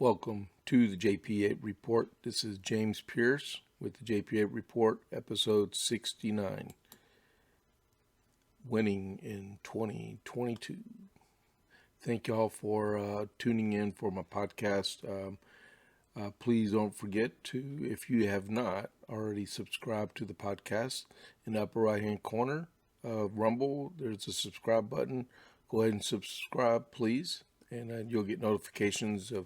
Welcome to the JP8 Report. This is James Pierce with the JP8 Report, episode 69, Winning in 2022. Thank y'all for tuning in for my podcast. Please don't forget to, if you have not already subscribed to the podcast, in the upper right-hand corner of Rumble, there's a subscribe button. Go ahead and subscribe, please, and you'll get notifications of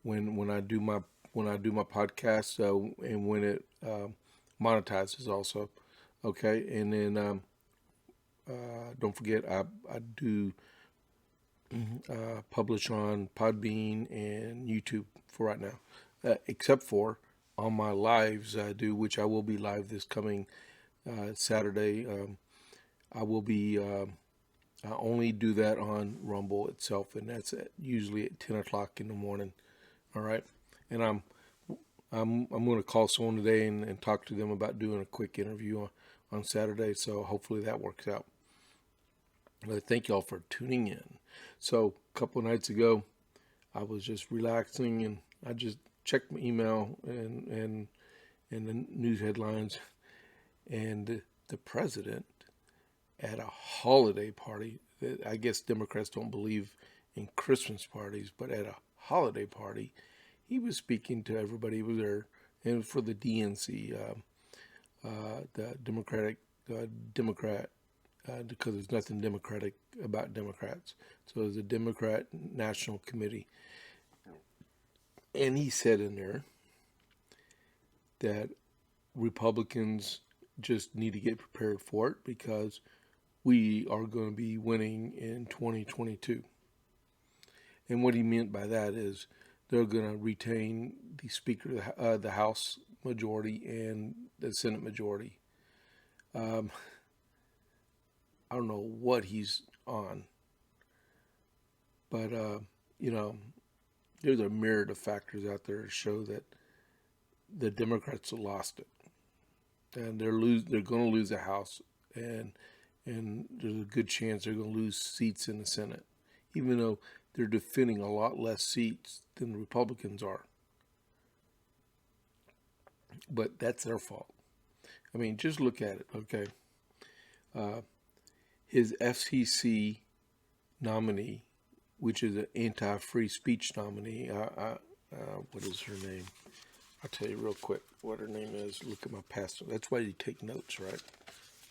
when I do my podcast and when it monetizes also. Okay, and then don't forget I do publish on Podbean and YouTube for right now, except for on my lives I do, which I will be live this coming Saturday. I will be I only do that on Rumble itself, and that's usually at 10 o'clock in the morning. All right, and I'm going to call someone today and talk to them about doing a quick interview on Saturday. So hopefully that works out. But thank y'all for tuning in. So a couple of nights ago, I was just relaxing and I just checked my email and the news headlines, and the president at a holiday party. I guess Democrats don't believe in Christmas parties, but at a holiday party, he was speaking to everybody who was there, and for the DNC, the Democrat, because there's nothing democratic about Democrats. So it's a Democrat National Committee, and he said in there that Republicans just need to get prepared for it because we are going to be winning in 2022. And what he meant by that is they're going to retain the Speaker, the House majority, and the Senate majority. I don't know what he's on, but there's a myriad of factors out there to show that the Democrats have lost it, and they're going to lose the House, and there's a good chance they're going to lose seats in the Senate, even though they're defending a lot less seats than the Republicans are. But that's their fault. I mean, just look at it, okay? His Fcc nominee, which is an anti-free speech nominee, what is her name? I'll tell you real quick what her name is. Look at my past. That's why you take notes, right?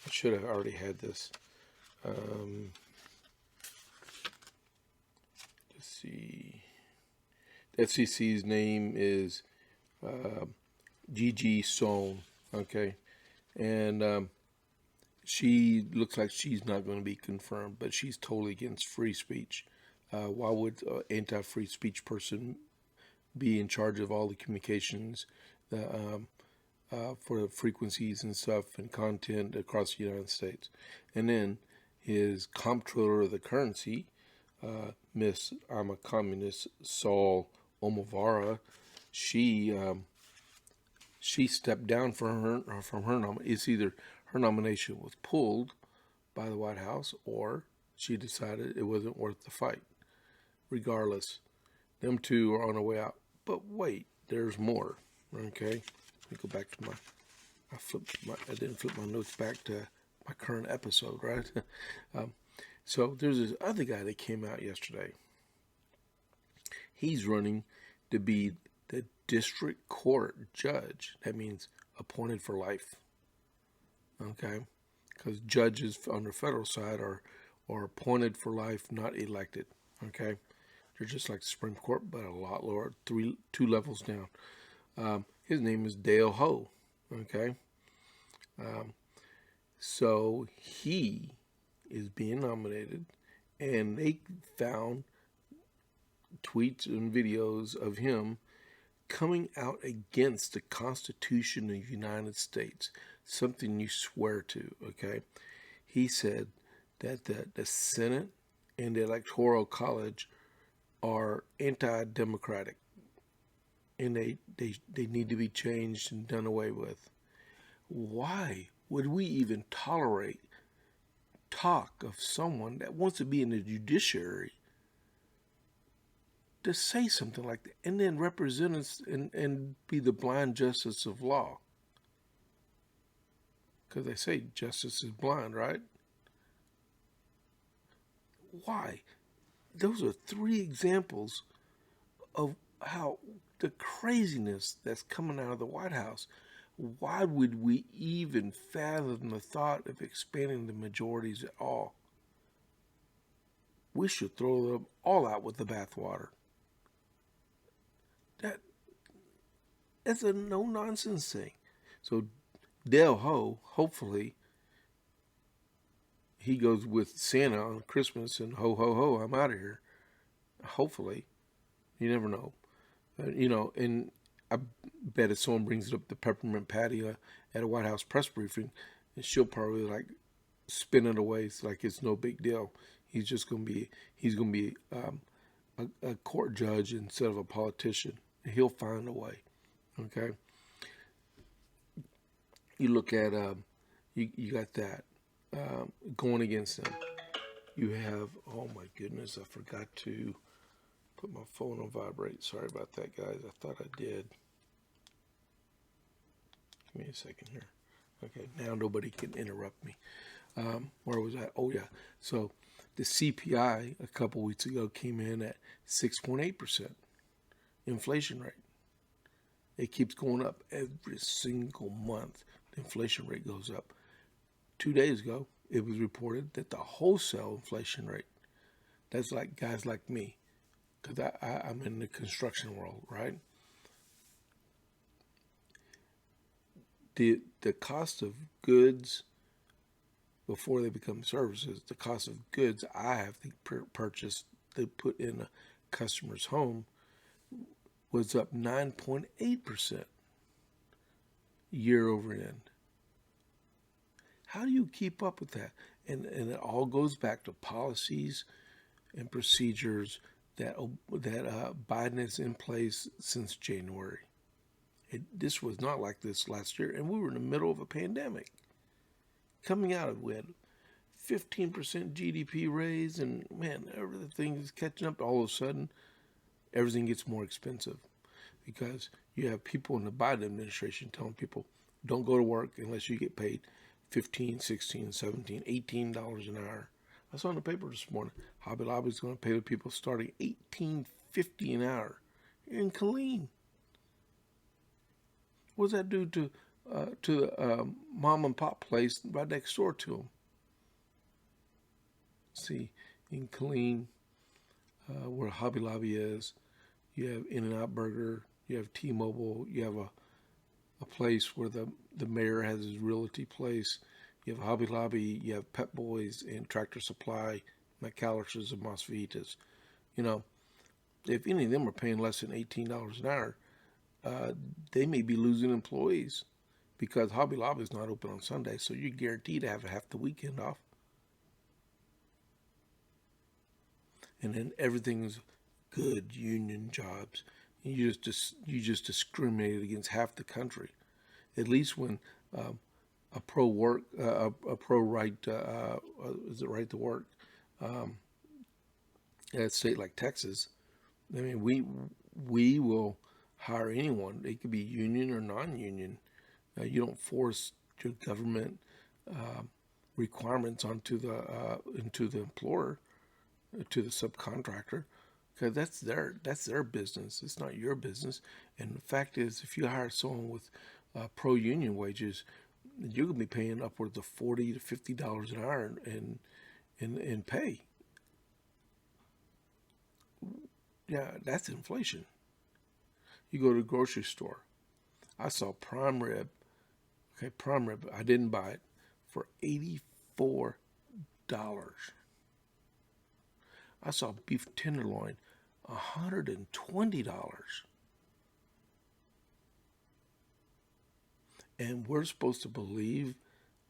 I should have already had this. Let's see. FCC's name is Gigi Sohn, okay? And she looks like she's not going to be confirmed, but she's totally against free speech. Why would an anti-free speech person be in charge of all the communications for the frequencies and stuff and content across the United States? And then his comptroller of the currency, Miss I'm a Communist, Saul Omovara, she stepped down from her nomination. It's either her nomination was pulled by the White House or she decided it wasn't worth the fight. Regardless, them two are on their way out. But wait, there's more. Okay, let me go back to I didn't flip my notes back to my current episode, right? So there's this other guy that came out yesterday. He's running to be the district court judge. That means appointed for life. Okay? Because judges on the federal side are appointed for life, not elected. Okay? They're just like the Supreme Court, but a lot lower, two levels down. His name is Dale Ho. Okay? So he is being nominated, and they found tweets and videos of him coming out against the Constitution of the United States, something you swear to, okay? He said that the Senate and the Electoral College are anti-democratic, and they need to be changed and done away with. Why would we even tolerate talk of someone that wants to be in the judiciary to say something like that and then represent us and be the blind justice of law. Because they say justice is blind, right? Why? Those are three examples of how the craziness that's coming out of the White House. Why would we even fathom the thought of expanding the majorities at all? We should throw them all out with the bathwater. That's a no-nonsense thing. So Dale Ho, hopefully, he goes with Santa on Christmas and ho, ho, ho, I'm out of here. Hopefully. You never know. And I bet if someone brings up the peppermint patty at a White House press briefing, and she'll probably like spin it away. It's like it's no big deal. He's going to be a court judge instead of a politician. He'll find a way. Okay. You look at you got that going against them. You have, oh my goodness, I forgot to put my phone on vibrate. Sorry about that, guys. I thought I did. Give me a second here. Okay, now nobody can interrupt me. Where was I? Oh yeah. So the CPI a couple weeks ago came in at 6.8% inflation rate. It keeps going up every single month. The inflation rate goes up. 2 days ago, it was reported that the wholesale inflation rate, that's like guys like me, because I'm in the construction world, right? The cost of goods before they become services, the cost of goods I have to purchase to put in a customer's home was up 9.8% year over end. How do you keep up with that? And it all goes back to policies and procedures that Biden has in place since January. This was not like this last year, and we were in the middle of a pandemic. Coming out of it, we had 15% GDP raise, and man, everything is catching up. All of a sudden, everything gets more expensive because you have people in the Biden administration telling people, don't go to work unless you get paid $15, $16, $17, $18 an hour. I saw in the paper this morning, Hobby Lobby is going to pay the people starting $18.50 an hour in Killeen. What does that do to the mom and pop place right next door to them? See, in Killeen, where Hobby Lobby is, you have In-N-Out Burger, you have T-Mobile, you have a place where the mayor has his realty place. You have Hobby Lobby, you have Pep Boys and Tractor Supply, McAllister's and Mas Vitas. If any of them are paying less than $18 an hour, they may be losing employees because Hobby Lobby is not open on Sunday, so you're guaranteed to have half the weekend off. And then everything's good union jobs. You just discriminated against half the country. At least when a pro right is it right to work at a state like Texas, I mean we will hire anyone. It could be union or non-union. You don't force your government requirements into the employer, to the subcontractor, because that's their business. It's not your business. And the fact is, if you hire someone with pro-union wages, you're going to be paying upwards of $40 to $50 an hour in pay. Yeah, that's inflation. You go to the grocery store. I saw prime rib. Okay, prime rib. I didn't buy it for $84. I saw beef tenderloin, $120. And we're supposed to believe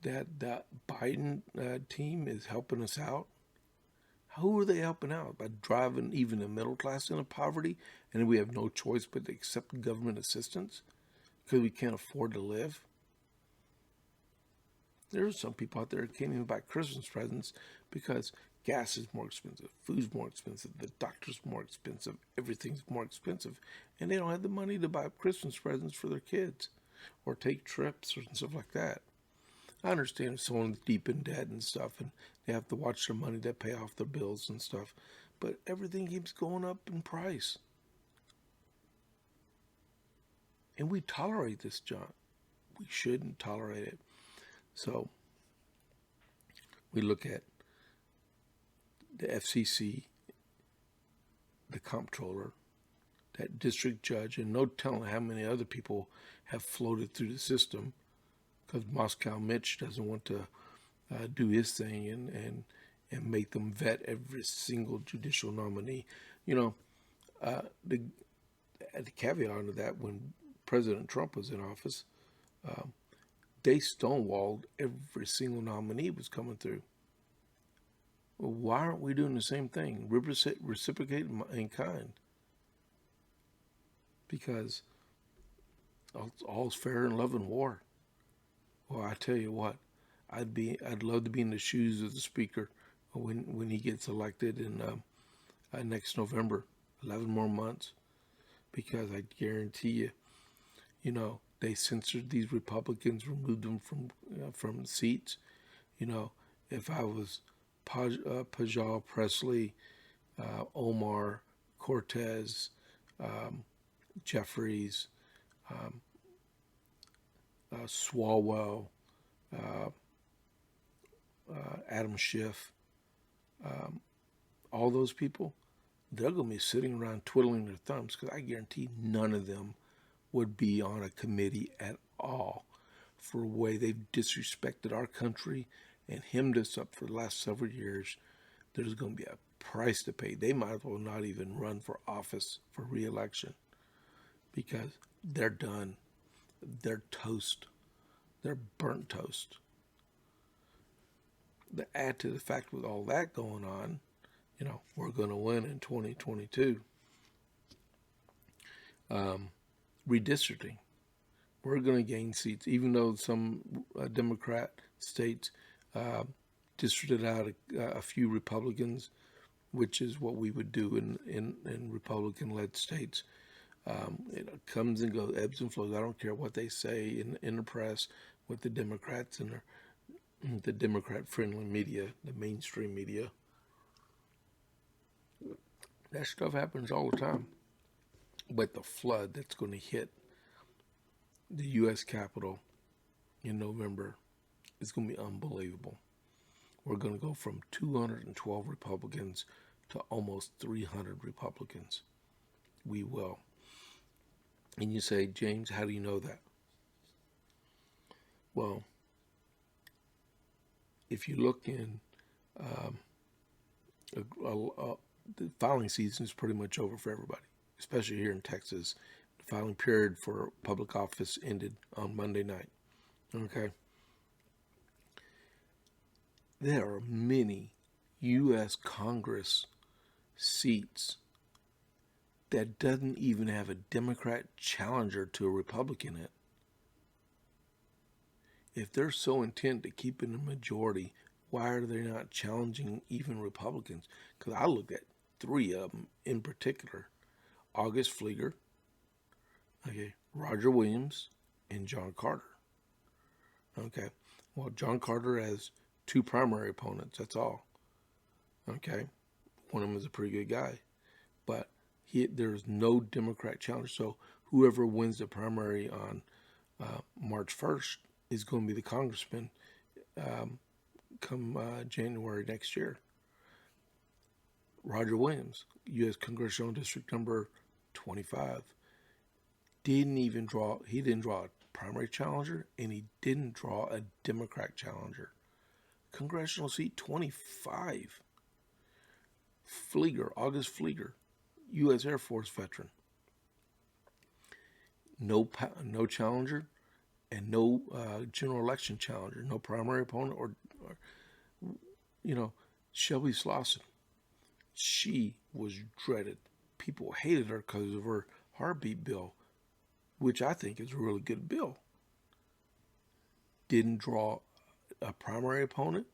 that the Biden team is helping us out? Who are they helping out? By driving even the middle class into poverty, and we have no choice but to accept government assistance because we can't afford to live? There are some people out there that can't even buy Christmas presents because Gas is more expensive. Food's more expensive. The doctor's more expensive. Everything's more expensive. And they don't have the money to buy Christmas presents for their kids or take trips or stuff like that. I understand if someone's deep in debt and stuff and they have to watch their money to pay off their bills and stuff. But everything keeps going up in price. And we tolerate this junk. We shouldn't tolerate it. So we look at the FCC, the comptroller, that district judge, and no telling how many other people have floated through the system because Moscow Mitch doesn't want to do his thing and make them vet every single judicial nominee. You know, the caveat to that, when President Trump was in office, they stonewalled every single nominee was coming through. Well, why aren't we doing the same thing? Reciprocate in kind. Because all's fair in love and war. Well, I tell you what, I'd love to be in the shoes of the speaker when he gets elected in next November, 11 more months, because I guarantee you, they censored these Republicans, removed them from seats. If I was Pajal Presley, Omar, Cortez, Jeffries, Swalwell, Adam Schiff, all those people, they're going to be sitting around twiddling their thumbs because I guarantee none of them would be on a committee at all for the way they've disrespected our country and hemmed us up for the last several years. There's going to be a price to pay. They might as well not even run for office for re-election because they're done. They're toast. They're burnt toast. To add to the fact with all that going on, we're going to win in 2022. Redistricting. We're going to gain seats, even though some Democrat states districted out a few Republicans, which is what we would do in Republican-led states. It comes and goes, ebbs and flows. I don't care what they say in the press with the Democrats and the Democrat-friendly media, the mainstream media. That stuff happens all the time. But the flood that's going to hit the U.S. Capitol in November is going to be unbelievable. We're going to go from 212 Republicans to almost 300 Republicans. We will. And you say, James, how do you know that? Well, if you look in, the filing season is pretty much over for everybody, especially here in Texas. The filing period for public office ended on Monday night. Okay? There are many U.S. Congress seats that doesn't even have a Democrat challenger to a Republican in it. If they're so intent to keep in the majority, why are they not challenging even Republicans? Because I looked at three of them in particular: August Flieger, Roger Williams, and John Carter. Okay, well, John Carter has two primary opponents. That's all. Okay, one of them is a pretty good guy, but there's no Democrat challenge. So whoever wins the primary on March 1st is going to be the congressman come January next year. Roger Williams, U.S. Congressional District number 25, didn't draw a primary challenger, and he didn't draw a Democrat challenger. Congressional seat 25. August Flieger, U.S. Air Force veteran. No challenger, and no general election challenger, no primary opponent, or Shelby Slauson. She was dreaded. People hated her because of her heartbeat bill, which I think is a really good bill. Didn't draw a primary opponent,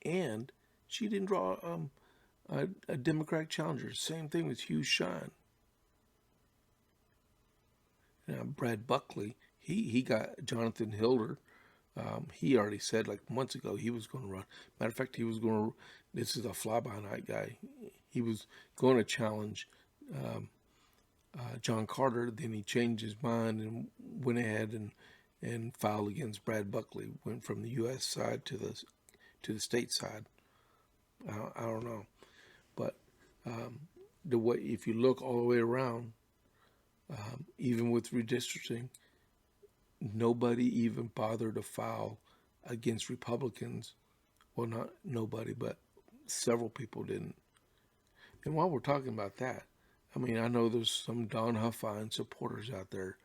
and She didn't draw a Democratic challenger. Same thing with Hugh Shine. Now, Brad Buckley, he got Jonathan Hilder. He already said like months ago he was going to run. Matter of fact, he was going to. This is a fly-by-night guy. He was going to challenge John Carter. Then he changed his mind and went ahead and filed against Brad Buckley. Went from the U.S. side to the state side. I don't know, but the way if you look all the way around, even with redistricting, nobody even bothered to file against Republicans. Well, not nobody, but several people didn't. And while we're talking about that, I mean, I know there's some Don Huffine supporters out there,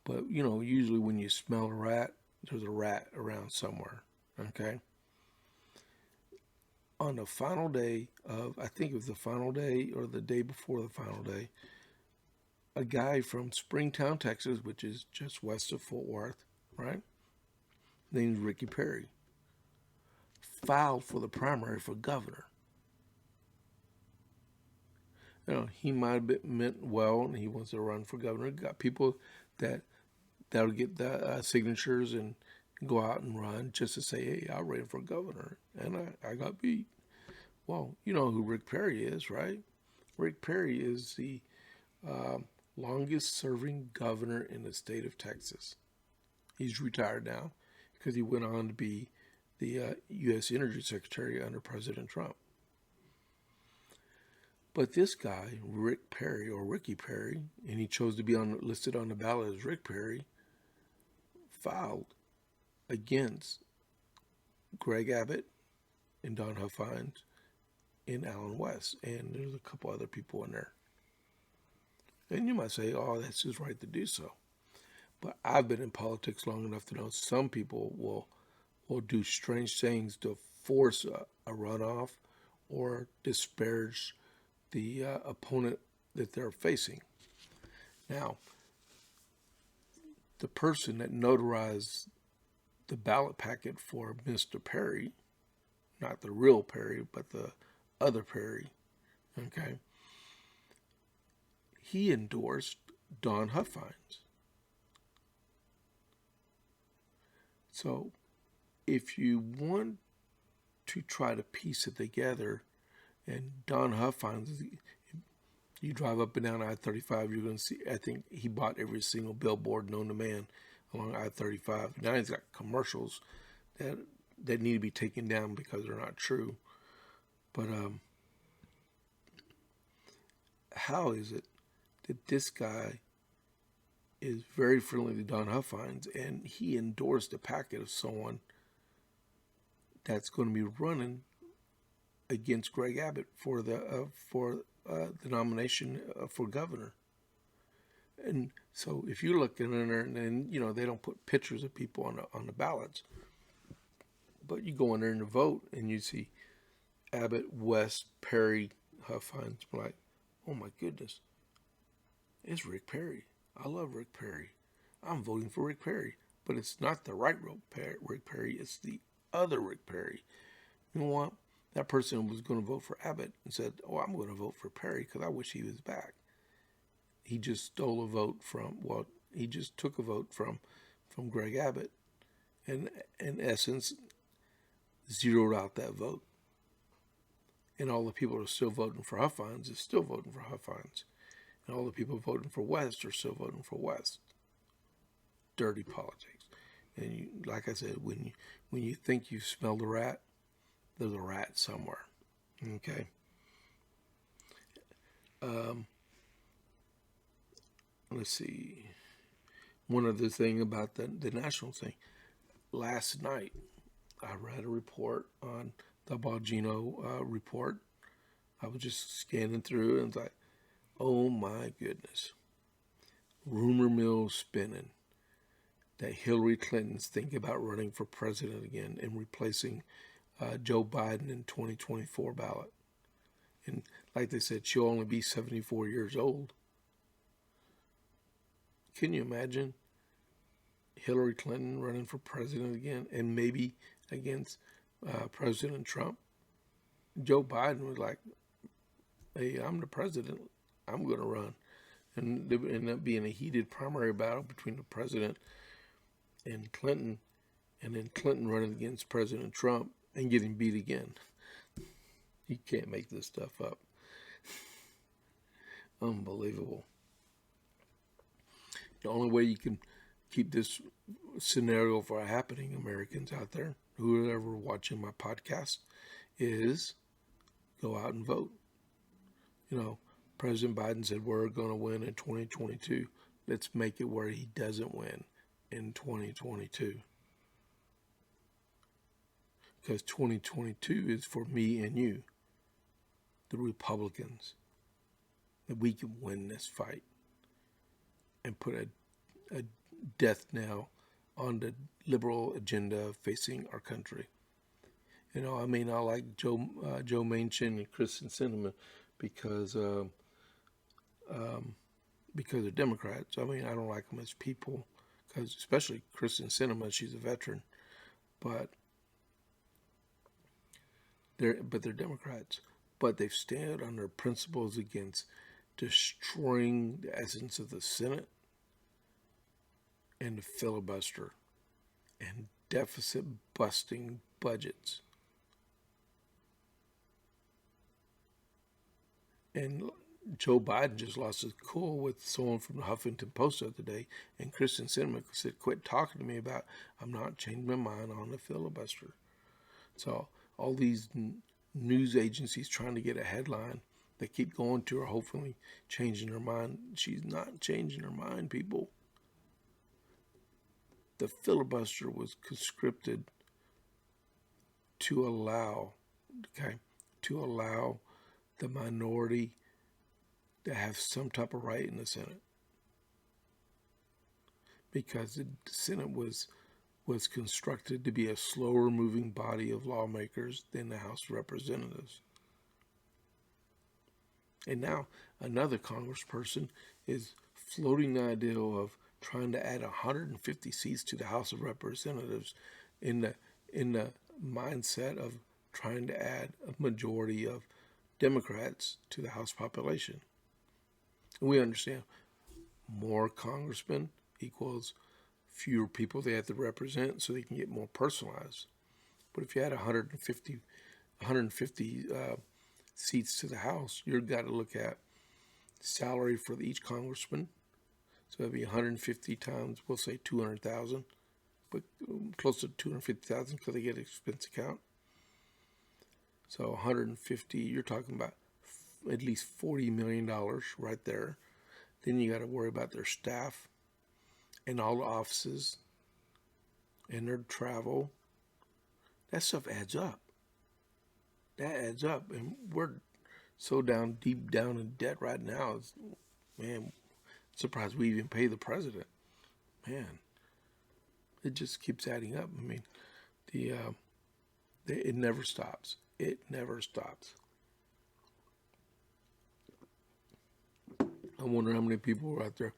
but, usually when you smell a rat, there's a rat around somewhere, okay? On the final day of, I think it was the final day or the day before the final day, a guy from Springtown, Texas, which is just west of Fort Worth, right? Named Ricky Perry, filed for the primary for governor. He might have meant well, and he wants to run for governor. Got people that'll get the signatures and go out and run just to say, hey, I ran for governor, and I got beat. Well, you know who Rick Perry is, right? Rick Perry is the longest serving governor in the state of Texas. He's retired now because he went on to be the U.S. Energy Secretary under President Trump. But this guy, Rick Perry, or Ricky Perry, and he chose to be listed on the ballot as Rick Perry, filed against Greg Abbott and Don Huffine and Alan West, and there's a couple other people in there. And you might say, oh, that's his right to do so. But I've been in politics long enough to know some people will do strange things to force a runoff or disparage the opponent that they're facing. Now, the person that notarized the ballot packet for Mr. Perry, not the real Perry, but the other Perry, okay, he endorsed Don Huffine. So if you want to try to piece it together, and Don Huffine, you drive up and down I-35, you're going to see, I think he bought every single billboard known to man along I-35. Now he's got commercials that need to be taken down because they're not true. But how is it that this guy is very friendly to Don Huffine and he endorsed a packet of someone that's going to be running against Greg Abbott for the nomination for governor? And so if you look in there, and they don't put pictures of people on the ballots, but you go in there and vote, and you see Abbott, West, Perry, Huffine, like, oh my goodness, it's Rick Perry. I love Rick Perry. I'm voting for Rick Perry, but it's not the right Rick Perry. It's the other Rick Perry. You know what? That person was going to vote for Abbott and said, oh, I'm going to vote for Perry because I wish he was back. He just stole a vote he just took a vote from Greg Abbott and, in essence, zeroed out that vote. And all the people that are still voting for Huffines is still voting for Huffines. And all the people voting for West are still voting for West. Dirty politics. And like I said, when you think you smelled a rat, there's a rat somewhere. Okay. Let's see. One other thing about the national thing. Last night, I read a report on the Bongino report. I was just scanning through and it's like, oh my goodness. Rumor mill spinning that Hillary Clinton's thinking about running for president again and replacing Joe Biden in 2024 ballot. And like they said, she'll only be 74 years old. Can you imagine Hillary Clinton running for president again and maybe against President Trump? Joe Biden was like, hey, I'm the president, I'm going to run. And there ended up being a heated primary battle between the president and Clinton, and then Clinton running against President Trump and getting beat again. You can't make this stuff up. Unbelievable. The only way you can keep this scenario from happening, Americans out there, who are ever watching my podcast, is go out and vote. You know, President Biden said we're going to win in 2022. Let's make it where he doesn't win in 2022. Because 2022 is for me and you, the Republicans, that we can win this fight and put a death knell on the liberal agenda facing our country. You know, I mean, I like Joe Manchin and Kristen Sinema because they're Democrats. I mean, I don't like them as people, because especially Kristen Sinema, she's a veteran, but they're Democrats. But they've stood on their principles against destroying the essence of the Senate and the filibuster and deficit busting budgets. And Joe Biden just lost his cool with someone from the Huffington Post the other day, and Kristen Sinema said, quit talking to me about, I'm not changing my mind on the filibuster. So all these news agencies trying to get a headline, they keep going to her, hopefully changing her mind. She's not changing her mind, people. The filibuster was conscripted to allow the minority to have some type of right in the Senate, because the Senate was constructed to be a slower moving body of lawmakers than the House of Representatives. And now another congressperson is floating the idea of trying to add 150 seats to the House of Representatives in the mindset of trying to add a majority of Democrats to the House population. And we understand more congressmen equals fewer people they have to represent, so they can get more personalized. But if you add 150 seats to the House, you've got to look at salary for each congressman. So that'd be 150 times, we'll say 200,000, but close to 250,000 because they get an expense account. So 150, you're talking about at least $40 million right there. Then you got to worry about their staff and all the offices and their travel. That stuff adds up. That adds up. And we're so deep down in debt right now. Man, surprised we even pay the president. Man, it just keeps adding up. I mean, it never stops. It never stops. I wonder how many people are out there,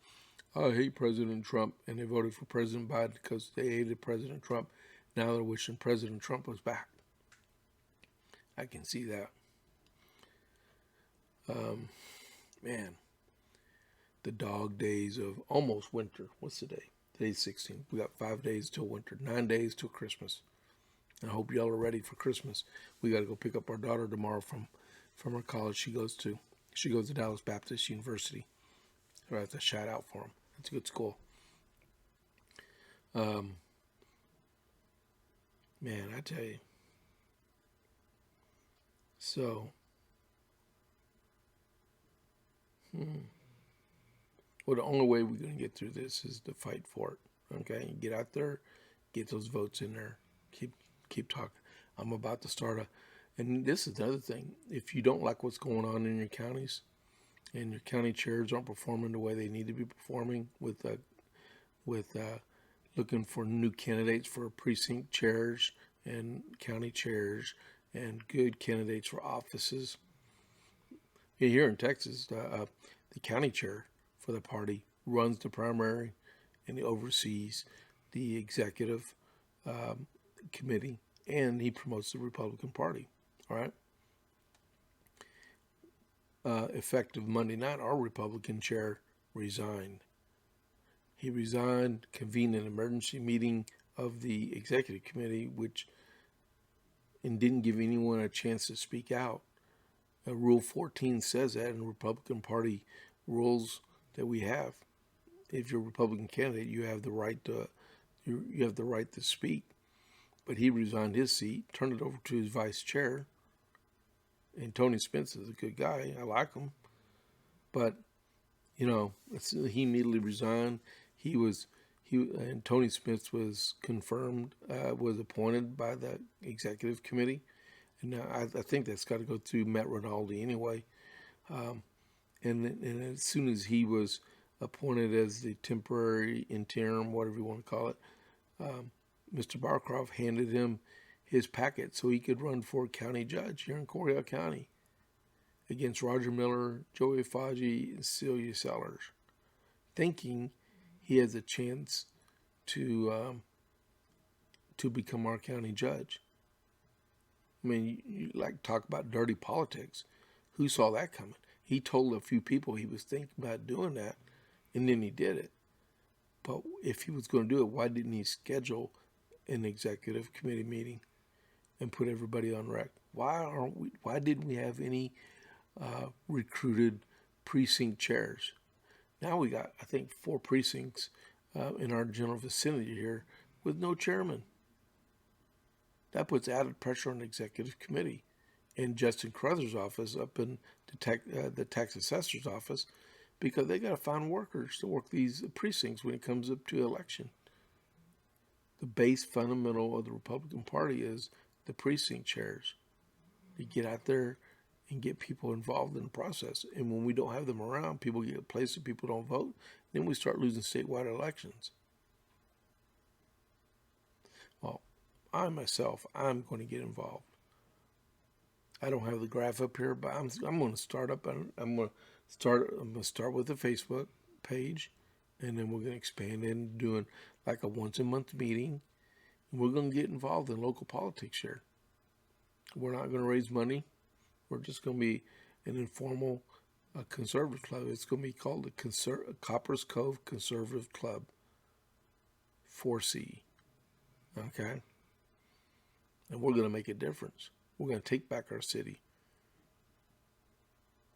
I hate President Trump, and they voted for President Biden because they hated President Trump. Now they're wishing President Trump was back. I can see that. Man, the dog days of almost winter. What's the day? Today's 16th. We got 5 days till winter, 9 days till Christmas. I hope y'all are ready for Christmas. We got to go pick up our daughter tomorrow from her college she goes to. She goes to Dallas Baptist University. So I have to shout out for them. It's a good school. Man, I tell you. So, well, the only way we're going to get through this is to fight for it. Okay, get out there, get those votes in there. Keep talking. I'm about to start and this is another thing. If you don't like what's going on in your counties, and your county chairs aren't performing the way they need to be performing with looking for new candidates for precinct chairs and county chairs and good candidates for offices. Here in Texas, the county chair for the party runs the primary and he oversees the executive committee, and he promotes the Republican Party. All right? effective Monday night, our Republican chair resigned. He resigned, convened an emergency meeting of the executive committee, and didn't give anyone a chance to speak out. Rule 14 says that in the Republican Party rules that we have. If you're a Republican candidate, you have the right to speak. But he resigned his seat, turned it over to his vice chair. And Tony Spence is a good guy. I like him. But, he immediately resigned. And Tony Spence was was appointed by the executive committee. And now I think that's got to go through Matt Rinaldi anyway. And as soon as he was appointed as the temporary interim, whatever you want to call it, Mr. Barcroft handed him his packet so he could run for county judge here in Coryell County against Roger Miller, Joey Faggi, and Celia Sellers, thinking he has a chance to become our county judge. I mean, you like talk about dirty politics. Who saw that coming? He told a few people he was thinking about doing that, and then he did it. But if he was going to do it, why didn't he schedule an executive committee meeting and put everybody on rec? Why didn't we have any recruited precinct chairs? Now we got, I think, 4 precincts in our general vicinity here with no chairman. That puts added pressure on the executive committee and Justin Carruthers' office up in the tax assessor's office, because they got to find workers to work these precincts when it comes up to election. The base fundamental of the Republican Party is the precinct chairs. To get out there and get people involved in the process. And when we don't have them around, people get placed and people don't vote, then we start losing statewide elections. Well, I'm going to get involved. I don't have the graph up here, but I'm going to start up. I'm going to start with a Facebook page, and then we're going to expand into doing like a once a month meeting. And we're going to get involved in local politics here. We're not going to raise money. We're just going to be an informal conservative club. It's going to be called the Coppers Cove Conservative Club, 4C. Okay? And we're going to make a difference. We're going to take back our city.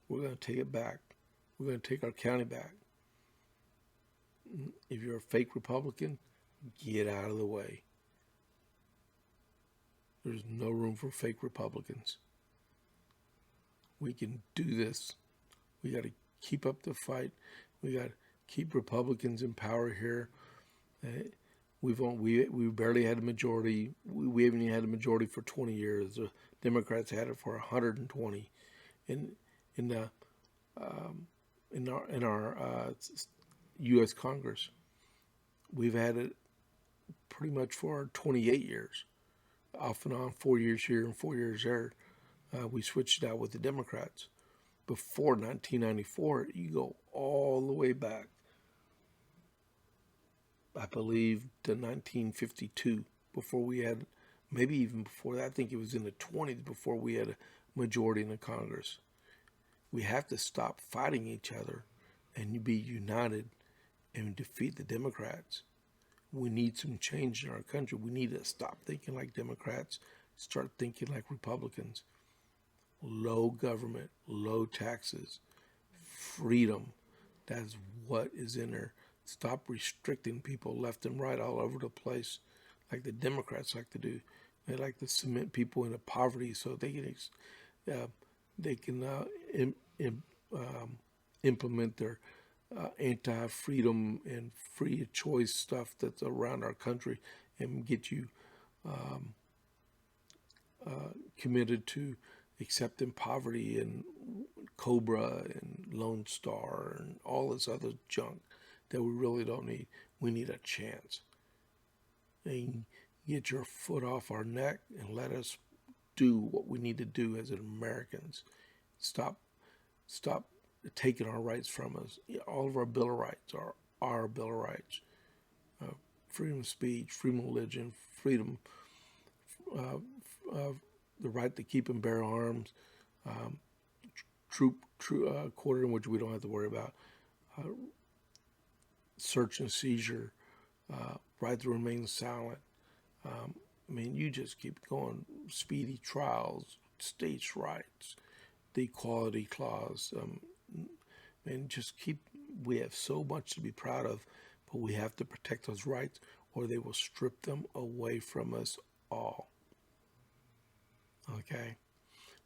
We're going to take it back. We're going to take our county back. If you're a fake Republican, get out of the way. There's no room for fake Republicans. We can do this. We got to keep up the fight. We got to keep Republicans in power here. We barely had a majority. We haven't even had a majority for 20 years. The Democrats had it for 120. In our U.S. Congress, we've had it pretty much for 28 years, off and on, 4 years here and 4 years there. We switched out with the Democrats. Before 1994, you go all the way back, I believe, to 1952, before we had, maybe even before that, I think it was in the 20s before we had a majority in the Congress. We have to stop fighting each other and be united and defeat the Democrats. We need some change in our country. We need to stop thinking like Democrats, start thinking like Republicans. Low government, low taxes, freedom. That's what is in there. Stop restricting people left and right all over the place like the Democrats like to do. They like to cement people into poverty so they can implement their anti-freedom and free choice stuff that's around our country and get you committed to accepting poverty and COBRA and Lone Star and all this other junk that we really don't need. We need a chance. And get your foot off our neck and let us do what we need to do as Americans. Stop taking our rights from us. All of our Bill of Rights are our Bill of Rights. Freedom of speech, freedom of religion, freedom, the right to keep and bear arms, troop quarter in which we don't have to worry about search and seizure, right to remain silent. I mean, you just keep going. Speedy trials, states' rights, the equality clause, and just keep. We have so much to be proud of, but we have to protect those rights, or they will strip them away from us all. Okay.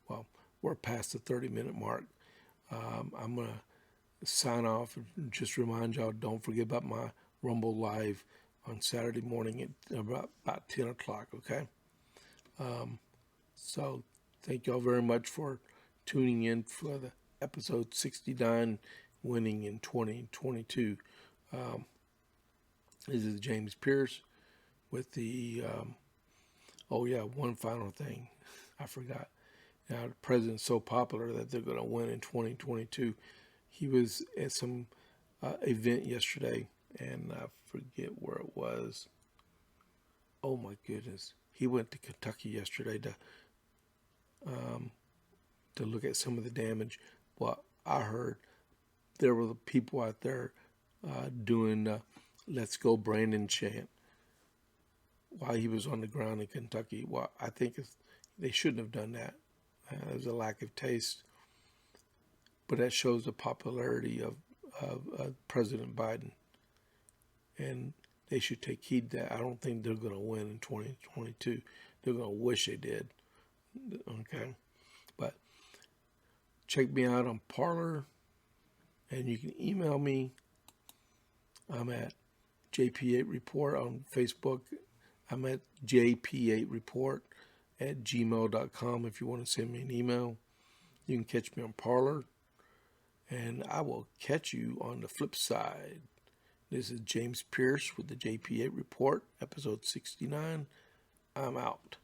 Well, we're past the 30-minute mark. I'm gonna sign off and just remind y'all, don't forget about my Rumble Live on Saturday morning at about 10 o'clock, okay? So thank y'all very much for tuning in for the episode 69, winning in 2022. This is James Pierce with the, one final thing I forgot. Now, the president's so popular that they're going to win in 2022. He was at some event yesterday, and I forget where it was. Oh my goodness! He went to Kentucky yesterday to look at some of the damage. Well, I heard there were the people out there doing the "Let's Go Brandon" chant while he was on the ground in Kentucky. Well, I think they shouldn't have done that. There's a lack of taste, but that shows the popularity of President Biden, and they should take heed to that. I don't think they're going to win in 2022. They're going to wish they did. Okay, but check me out on Parler, and you can email me. I'm at JP8 Report on Facebook. I'm at JP8 Report at gmail.com if you want to send me an email. You can catch me on Parler, and I will catch you on the flip side. This is James Pierce with the JP8 Report, episode 69. I'm out.